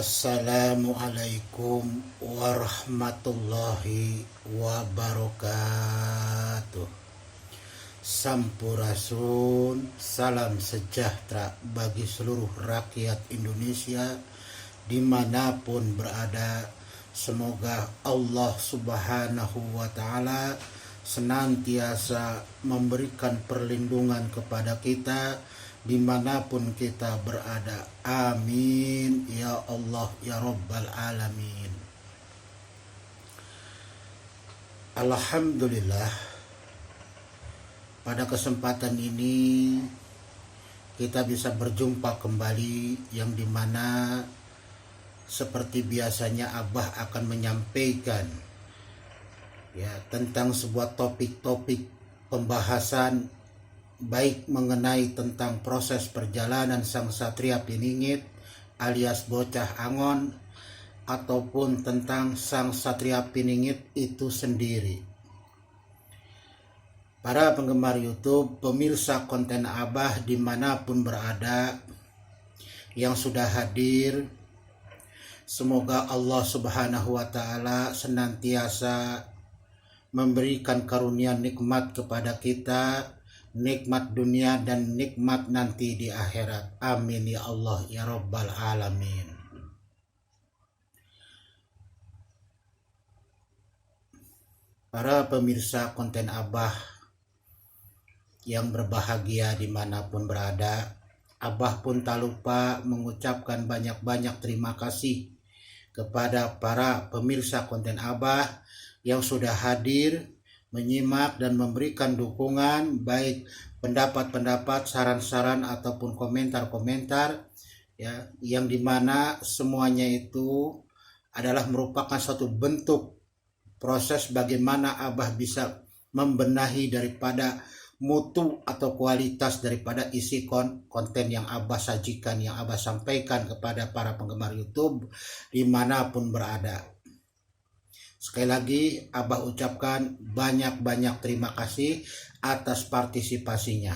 Assalamualaikum warahmatullahi wabarakatuh. Sampurasun, salam sejahtera bagi seluruh rakyat Indonesia dimanapun berada. Semoga Allah subhanahu wa ta'ala senantiasa memberikan perlindungan kepada kita dimanapun kita berada. Amin ya Allah ya Rabbal Alamin. Alhamdulillah, pada kesempatan ini kita bisa berjumpa kembali, yang dimana seperti biasanya Abah akan menyampaikan tentang sebuah topik-topik pembahasan, baik mengenai tentang proses perjalanan sang Satria Piningit alias Bocah Angon, ataupun tentang sang Satria Piningit itu sendiri. Para penggemar YouTube, pemirsa konten Abah dimanapun berada, yang sudah hadir, semoga Allah subhanahu wa ta'ala senantiasa memberikan karunia nikmat kepada kita, nikmat dunia dan nikmat nanti di akhirat. Amin ya Allah ya Rabbal Alamin. Para pemirsa konten Abah yang berbahagia dimanapun berada, Abah pun tak lupa mengucapkan banyak-banyak terima kasih kepada para pemirsa konten Abah yang sudah hadir, menyimak dan memberikan dukungan, baik pendapat-pendapat, saran-saran ataupun komentar-komentar, yang dimana semuanya itu adalah merupakan satu bentuk proses bagaimana Abah bisa membenahi daripada mutu atau kualitas daripada isi konten yang Abah sajikan, yang Abah sampaikan kepada para penggemar YouTube dimanapun berada. Sekali lagi Abah ucapkan banyak-banyak terima kasih atas partisipasinya.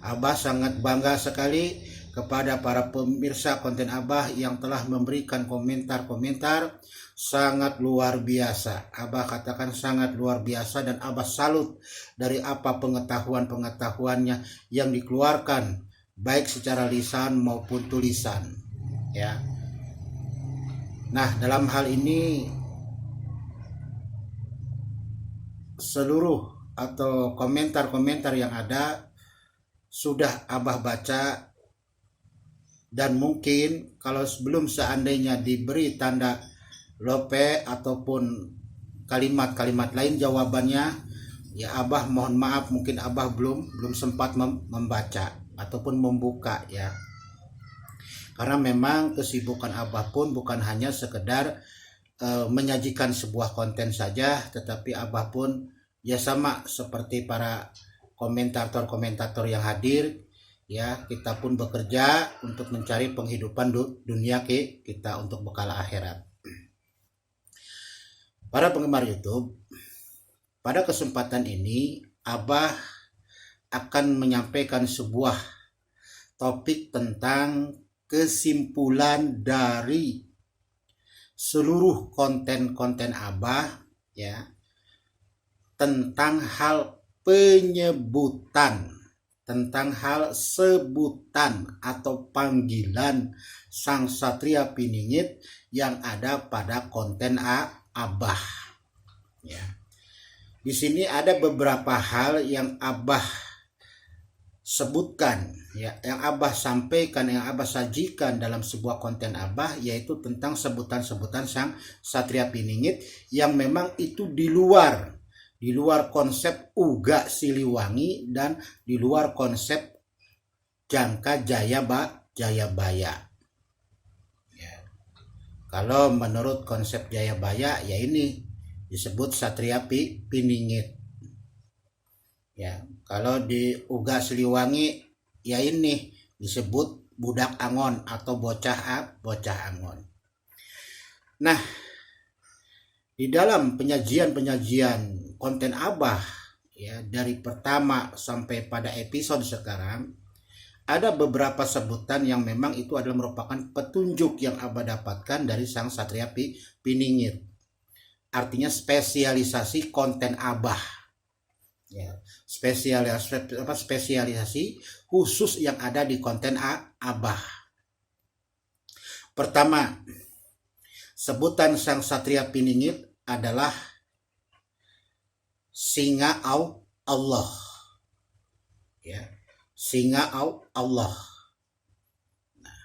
Abah sangat bangga sekali kepada para pemirsa konten Abah yang telah memberikan komentar-komentar sangat luar biasa. Abah katakan sangat luar biasa, dan Abah salut dari apa pengetahuan-pengetahuannya yang dikeluarkan baik secara lisan maupun tulisan. Nah, dalam hal ini seluruh atau komentar-komentar yang ada sudah Abah baca, dan mungkin kalau sebelum seandainya diberi tanda lope ataupun kalimat-kalimat lain jawabannya, Abah mohon maaf, mungkin Abah belum sempat membaca ataupun membuka, karena memang kesibukan Abah pun bukan hanya sekedar menyajikan sebuah konten saja, tetapi Abah pun sama seperti para komentator-komentator yang hadir, kita pun bekerja untuk mencari penghidupan dunia kita untuk bekal akhirat. Para penggemar YouTube, pada kesempatan ini Abah akan menyampaikan sebuah topik tentang kesimpulan dari seluruh konten-konten Abah, tentang hal penyebutan, tentang hal sebutan atau panggilan sang Satria Piningit yang ada pada konten Abah. Di sini ada beberapa hal yang Abah sebutkan, yang Abah sampaikan, yang Abah sajikan dalam sebuah konten Abah, yaitu tentang sebutan-sebutan sang Satria Piningit yang memang itu di luar konsep Uga Siliwangi dan di luar konsep Jangka Jayabaya. Kalau menurut konsep Jayabaya, ini disebut Satria Piningit. Kalau di Uga Siliwangi, ini disebut Budak Angon atau Bocah Angon. Nah, di dalam penyajian konten Abah, dari pertama sampai pada episode sekarang, ada beberapa sebutan yang memang itu adalah merupakan petunjuk yang Abah dapatkan dari Sang Satria Piningit. Artinya spesialisasi konten Abah. Ya, spesialisasi khusus yang ada di konten Abah. Pertama, sebutan Sang Satria Piningit adalah Singa Allah. Ya, Singa Allah. Nah,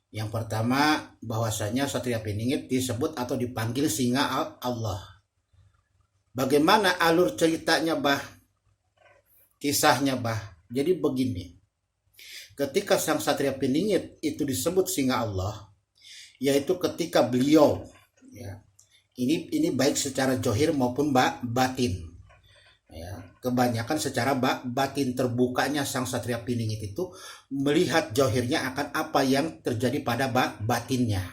yang pertama bahwasanya Satria Piningit disebut atau dipanggil Singa Allah. Bagaimana alur ceritanya, Bah? Kisahnya, Bah. Jadi begini. Ketika Sang Satria Piningit itu disebut Singa Allah, yaitu ketika beliau, ya, ini baik secara johir maupun batin. Ya, kebanyakan secara batin terbukanya Sang Satria Piningit itu melihat johirnya akan apa yang terjadi pada batinnya.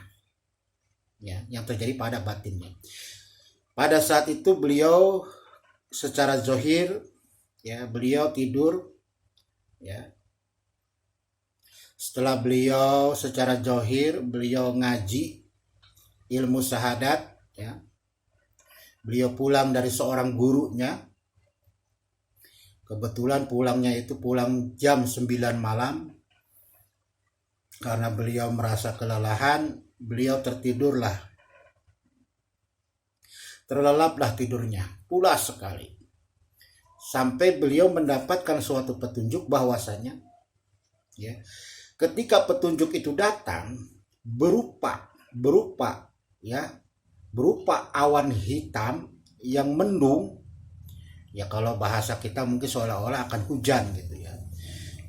Ya, yang terjadi pada batinnya. Pada saat itu beliau secara zohir, ya, beliau tidur, ya. Setelah beliau secara zohir beliau ngaji ilmu syahadat, ya. Beliau pulang dari seorang gurunya. Kebetulan pulangnya itu pulang jam 9 malam. Karena beliau merasa kelelahan, beliau tertidurlah. Terlelaplah tidurnya, pulas sekali. Sampai beliau mendapatkan suatu petunjuk bahwasanya, ya, ketika petunjuk itu datang berupa awan hitam yang mendung, ya kalau bahasa kita mungkin seolah-olah akan hujan gitu ya.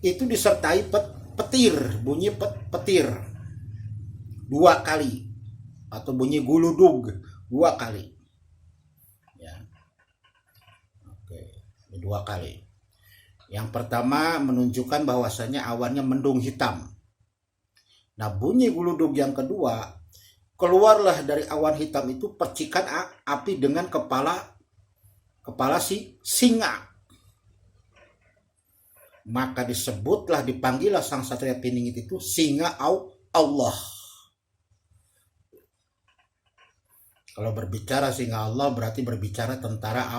Itu disertai petir, bunyi petir 2 kali atau bunyi guludug 2 kali. Ya. Oke, 2 kali. Yang pertama menunjukkan bahwasannya awannya mendung hitam. Nah, bunyi guludug yang kedua, keluarlah dari awan hitam itu percikan api dengan kepala si singa. Maka disebutlah, dipanggillah Sang Satria Piningit itu Singa Allah. Kalau berbicara Singa Allah berarti berbicara tentara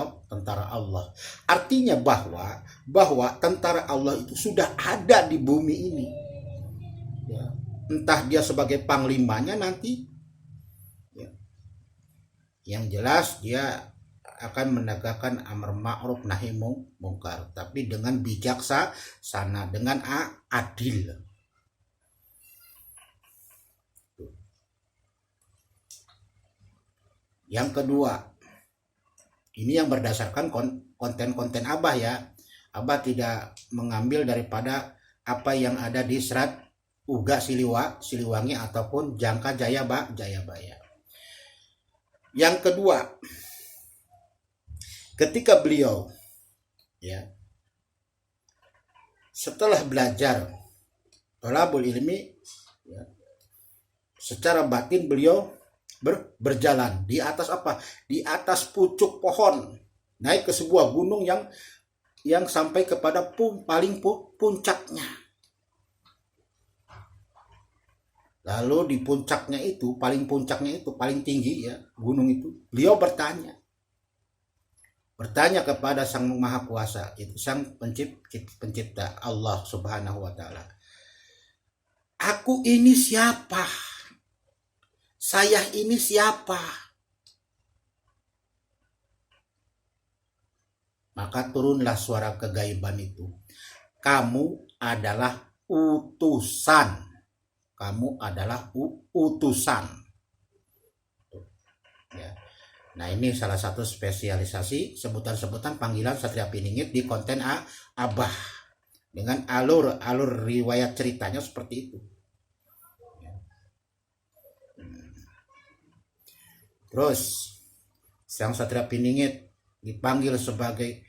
Allah. Artinya bahwa tentara Allah itu sudah ada di bumi ini. Ya. Entah dia sebagai panglimanya nanti, ya. Yang jelas dia akan menegakkan amar ma'ruf nahi mungkar, tapi dengan bijaksana, dengan adil. Yang kedua, ini yang berdasarkan konten-konten Abah ya. Abah tidak mengambil daripada apa yang ada di serat Uga Siliwangi ataupun Jangka Jayabaya. Yang kedua, ketika beliau, ya, setelah belajar thalabul ilmi, ya, secara batin beliau berjalan di atas apa? Di atas pucuk pohon, naik ke sebuah gunung yang sampai kepada paling puncaknya. Lalu di puncaknya itu, paling tinggi ya gunung itu, beliau bertanya kepada Sang Maha Kuasa, itu Sang pencipta Allah Subhanahu wa taala. Aku ini siapa? Saya ini siapa? Maka turunlah suara kegaiban itu. Kamu adalah utusan. Kamu adalah utusan. Ya. Nah, ini salah satu spesialisasi sebutan-sebutan panggilan Satria Piningit di konten Abah. Dengan alur riwayat ceritanya seperti itu. Terus Sang Satria Piningit dipanggil sebagai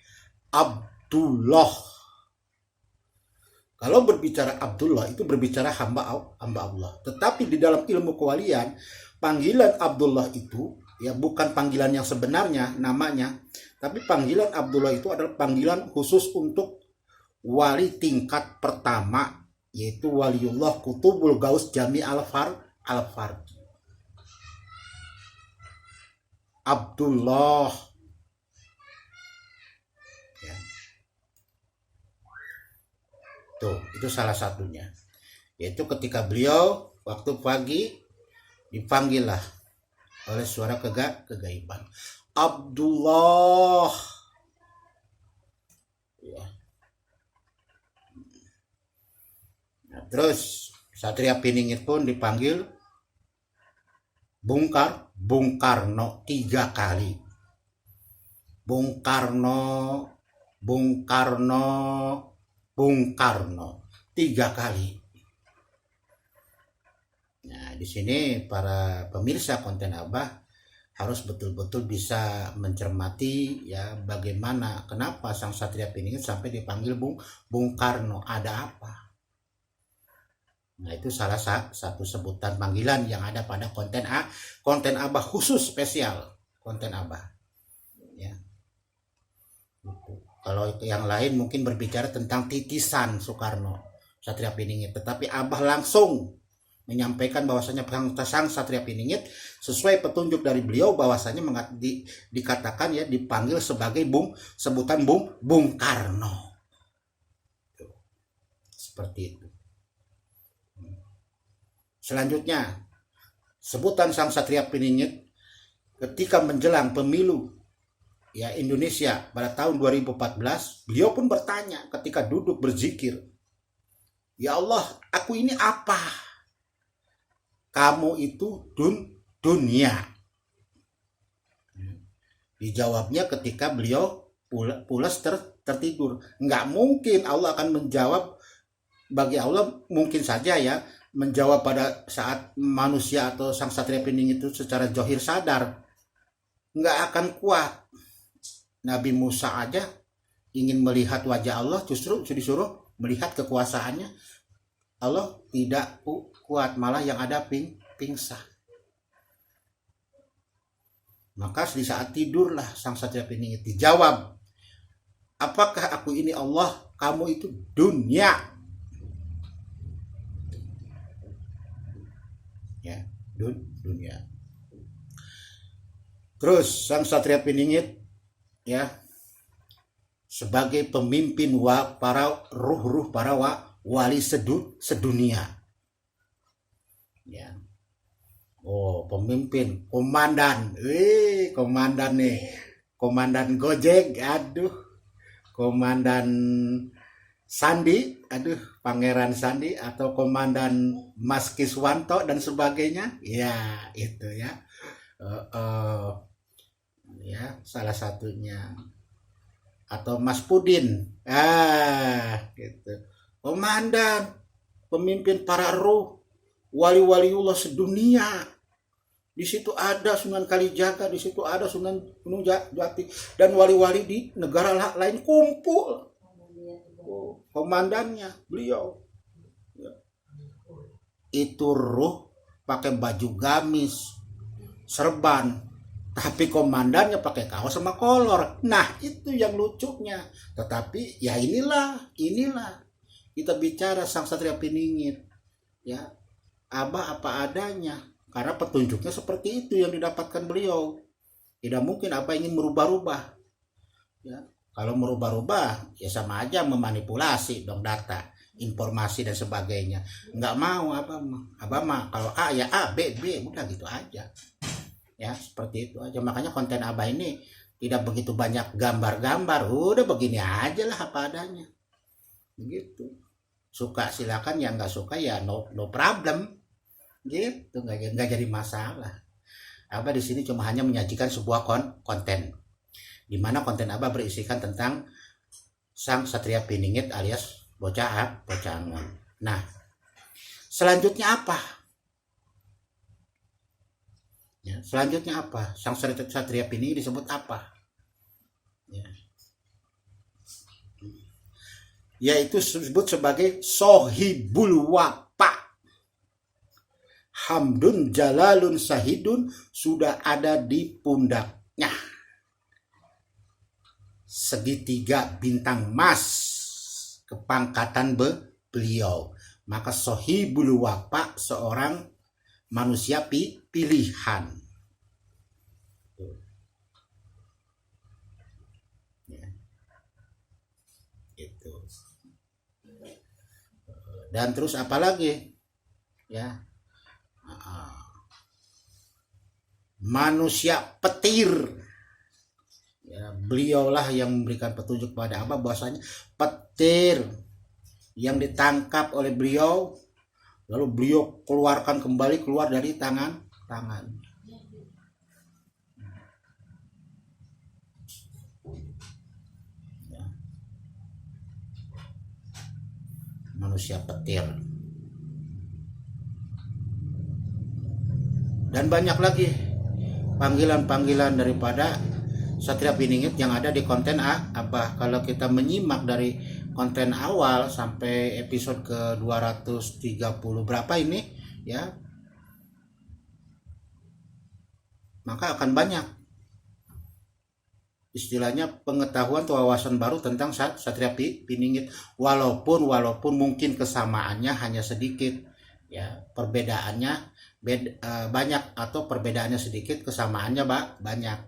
Abdullah. Kalau berbicara Abdullah itu berbicara hamba Allah. Tetapi di dalam ilmu kewalian, panggilan Abdullah itu ya bukan panggilan yang sebenarnya namanya, tapi panggilan Abdullah itu adalah panggilan khusus untuk wali tingkat pertama yaitu Waliullah Kutubul Gaus Jami Al-Fard Abdullah, ya. Tuh, itu salah satunya. Yaitu ketika beliau waktu pagi dipanggillah oleh suara kegaiban. Abdullah. Ya. Nah, terus Satria Piningit pun dipanggil Bung Karno 3 kali. Bung Karno 3 kali. Nah, di sini para pemirsa konten Abah harus betul-betul bisa mencermati ya bagaimana kenapa sang Satria Piningit sampai dipanggil Bung Karno, ada apa? Nah, itu salah satu sebutan panggilan yang ada pada konten Abah khusus spesial konten Abah. Ya. Kalau yang lain mungkin berbicara tentang titisan Soekarno, Satria Piningit, tetapi Abah langsung menyampaikan bahwasanya sang Satria Piningit sesuai petunjuk dari beliau bahwasanya dikatakan ya dipanggil sebagai sebutan Bung Karno. Seperti itu. Selanjutnya, sebutan sang Satria Piningit ketika menjelang pemilu ya Indonesia pada tahun 2014, beliau pun bertanya ketika duduk berzikir, "Ya Allah, aku ini apa?" "Kamu itu dunia." Dijawabnya ketika beliau pulas tertidur. Nggak mungkin Allah akan menjawab, bagi Allah mungkin saja ya menjawab pada saat manusia atau sang Satria Piningit itu secara johir sadar. Nggak akan kuat. Nabi Musa aja ingin melihat wajah Allah, justru disuruh melihat kekuasaannya. Allah tidak kuat, malah yang ada pingsan. Maka di saat tidurlah sang Satria Piningit dijawab, "Apakah aku ini Allah? Kamu itu dunia." Ya, dunia. Terus sang Satria Piningit ya sebagai pemimpin para ruh-ruh para wali sedunia. Ya. Oh, pemimpin, komandan. Komandan nih. Komandan Gojek, aduh. Komandan Sandi, aduh, Pangeran Sandi atau Komandan Mas Kiswanto dan sebagainya. Ya, itu ya. Ya, salah satunya. Atau Mas Pudin. Gitu. Komandan, pemimpin para ruh, wali-waliullah sedunia. Di situ ada Sunan Kalijaga, di situ ada Sunan Gunung Jati, dan wali-wali di negara lain kumpul. Komandannya beliau. Itu ruh pakai baju gamis, serban, tapi komandannya pakai kaos sama kolor. Nah, itu yang lucunya. Tetapi ya inilah kita bicara sang Satria Piningit. Ya, Abah apa adanya. Karena petunjuknya seperti itu yang didapatkan beliau. Tidak mungkin Abah ingin merubah-rubah. Ya, kalau merubah-rubah ya sama aja memanipulasi dong data, informasi dan sebagainya. Nggak mau Abah mah kalau A ya A, B udah gitu aja. Ya, seperti itu aja. Makanya konten Abah ini tidak begitu banyak gambar-gambar. Udah begini aja lah apa adanya. Begitu. Suka silakan, yang nggak suka ya no problem. Gitu, nggak jadi masalah. Abah di sini cuma hanya menyajikan sebuah konten. Di mana konten Abah berisikan tentang sang Satria Piningit alias bocah Angon. Nah, selanjutnya apa? Ya, selanjutnya apa? Sang Satria Piningit disebut apa? Ya. Yaitu disebut sebagai Sohibul Wapa. Hamdun Jalalun Sahidun sudah ada di pundaknya. Segitiga bintang emas kepangkatan beliau. Maka sohibul wafa seorang manusia pilihan. Ya, itu. Dan terus apa lagi? Ya, manusia petir. Ya, beliaulah yang memberikan petunjuk pada Abah bahwasanya petir yang ditangkap oleh beliau lalu beliau keluarkan kembali keluar dari tangan. Ya, manusia petir. Dan banyak lagi panggilan-panggilan daripada Satria Piningit yang ada di konten Abah. Kalau kita menyimak dari konten awal sampai episode ke 230 berapa ini ya, maka akan banyak istilahnya pengetahuan atau wawasan baru tentang Satria Piningit, walaupun mungkin kesamaannya hanya sedikit ya, perbedaannya banyak, atau perbedaannya sedikit kesamaannya banyak.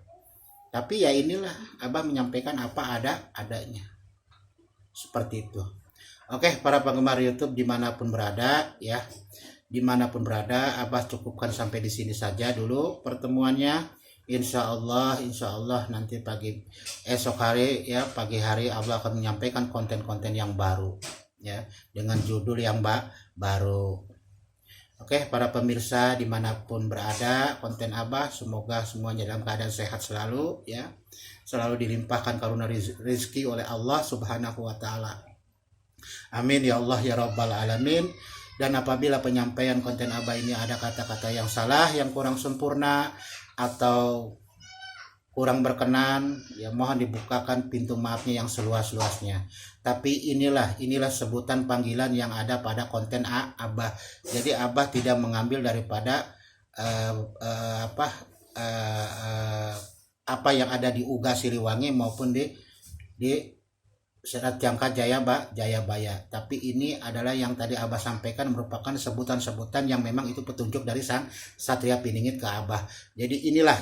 Tapi ya inilah Abah menyampaikan apa adanya. Seperti itu. Oke, para penggemar YouTube dimanapun berada ya, dimanapun berada, Abah cukupkan sampai di sini saja dulu pertemuannya. Insya Allah nanti esok hari ya, pagi hari Abah akan menyampaikan konten-konten yang baru ya, dengan judul yang baru. Oke, para pemirsa dimanapun berada, konten Abah semoga semuanya dalam keadaan sehat selalu ya, selalu dilimpahkan karunia rezeki oleh Allah Subhanahu wa Ta'ala. Amin ya Allah ya Rabbal Alamin. Dan apabila penyampaian konten Abah ini ada kata-kata yang salah, yang kurang sempurna atau kurang berkenan, ya mohon dibukakan pintu maafnya yang seluas-luasnya. Tapi inilah sebutan panggilan yang ada pada konten Abah. Jadi Abah tidak mengambil daripada apa yang ada di Uga Siliwangi maupun di Serat Jangka Jayabaya. Tapi ini adalah yang tadi Abah sampaikan merupakan sebutan-sebutan yang memang itu petunjuk dari sang Satria Piningit ke Abah. Jadi inilah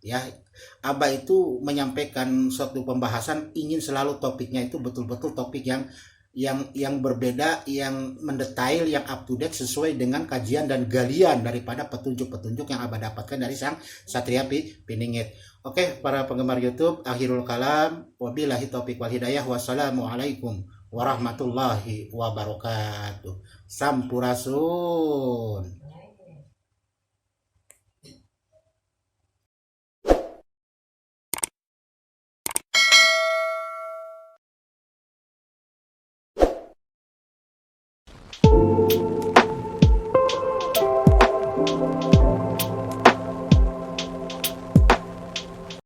ya, Abah itu menyampaikan suatu pembahasan ingin selalu topiknya itu betul-betul topik yang berbeda, yang mendetail, yang up to date sesuai dengan kajian dan galian daripada petunjuk-petunjuk yang Abah dapatkan dari sang Satria Piningit. Oke, para penggemar YouTube, akhirul kalam, wabillahi taufiq wal hidayah, wassalamualaikum warahmatullahi wabarakatuh. Sampurasun.